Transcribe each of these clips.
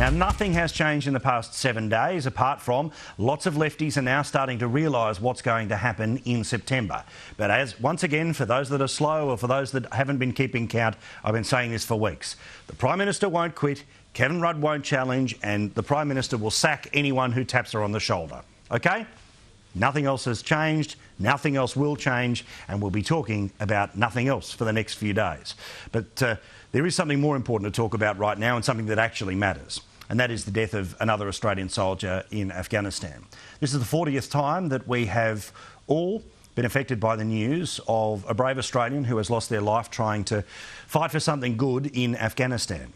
Now, nothing has changed in the past 7 days, apart from lots of lefties are now starting to realise what's going to happen in September. But once again, for those that are slow or for those that haven't been keeping count, I've been saying this for weeks. The Prime Minister won't quit, Kevin Rudd won't challenge, and the Prime Minister will sack anyone who taps her on the shoulder. OK? Nothing else has changed, nothing else will change, and we'll be talking about nothing else for the next few days. But there is something more important to talk about right now, and something that actually matters, and that is the death of another Australian soldier in Afghanistan. This is the 40th time that we have all been affected by the news of a brave Australian who has lost their life trying to fight for something good in Afghanistan.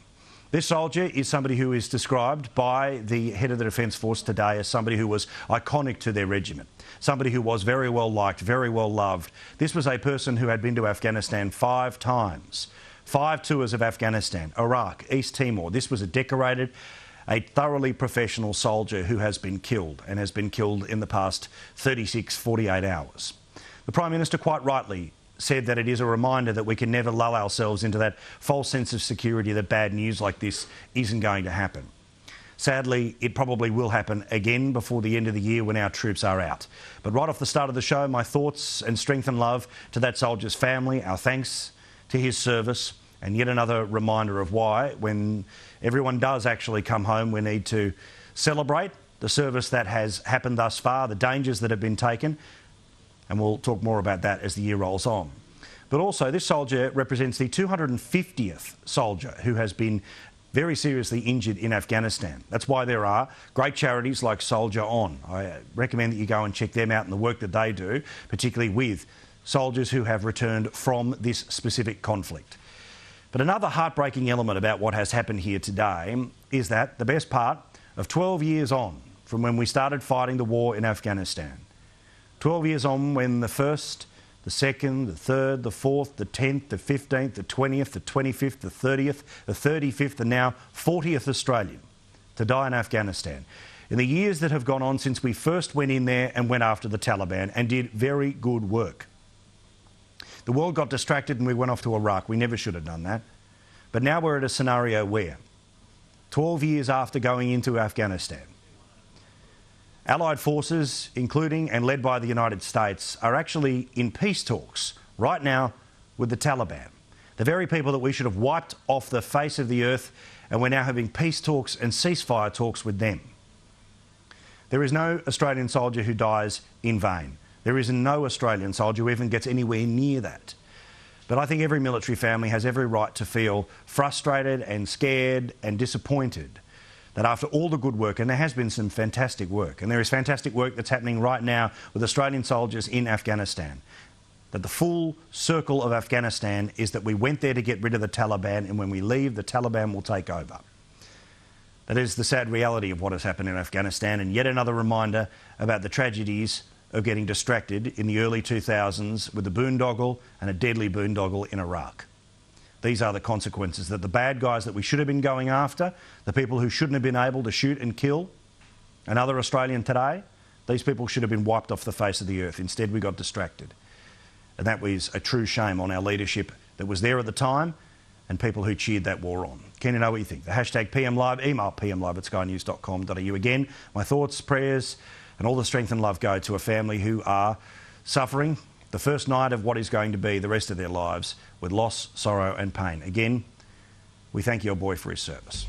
This soldier is somebody who is described by the head of the Defence Force today as somebody who was iconic to their regiment, somebody who was very well liked, very well loved. This was a person who had been to Afghanistan 5 times, 5 tours of Afghanistan, Iraq, East Timor. This was a decorated, a thoroughly professional soldier who has been killed, and has been killed in the past 36, 48 hours. The Prime Minister quite rightly said that it is a reminder that we can never lull ourselves into that false sense of security that bad news like this isn't going to happen. Sadly, it probably will happen again before the end of the year when our troops are out. But right off the start of the show, my thoughts and strength and love to that soldier's family, our thanks to his service, and yet another reminder of why, when everyone does actually come home, we need to celebrate the service that has happened thus far, the dangers that have been taken, and we'll talk more about that as the year rolls on. But also, this soldier represents the 250th soldier who has been very seriously injured in Afghanistan. That's why there are great charities like Soldier On. I recommend that you go and check them out and the work that they do, particularly with soldiers who have returned from this specific conflict. But another heartbreaking element about what has happened here today is that the best part of 12 years on from when we started fighting the war in Afghanistan, 12 years on when the 1st, the 2nd, the 3rd, the 4th, the 10th, the 15th, the 20th, the 25th, the 30th, the 35th and now 40th Australian to die in Afghanistan. In the years that have gone on since we first went in there and went after the Taliban and did very good work. The world got distracted and we went off to Iraq. We never should have done that. But now we're at a scenario where, 12 years after going into Afghanistan, Allied forces, including and led by the United States, are actually in peace talks right now with the Taliban. The very people that we should have wiped off the face of the earth, and we're now having peace talks and ceasefire talks with them. There is no Australian soldier who dies in vain. There is no Australian soldier who even gets anywhere near that. But I think every military family has every right to feel frustrated and scared and disappointed that after all the good work, and there has been some fantastic work, and there is fantastic work that's happening right now with Australian soldiers in Afghanistan, that the full circle of Afghanistan is that we went there to get rid of the Taliban, and when we leave, the Taliban will take over. That is the sad reality of what has happened in Afghanistan, and yet another reminder about the tragedies of getting distracted in the early 2000s with a boondoggle and a deadly boondoggle in Iraq. These are the consequences that the bad guys that we should have been going after, the people who shouldn't have been able to shoot and kill another Australian today, these people should have been wiped off the face of the earth. Instead, we got distracted. And that was a true shame on our leadership that was there at the time and people who cheered that war on. Keen to know what you think. The hashtag PMLive, email pmlive@skynews.com.au. Again, my thoughts, prayers and all the strength and love go to a family who are suffering the first night of what is going to be the rest of their lives with loss, sorrow and pain. Again, we thank your boy for his service.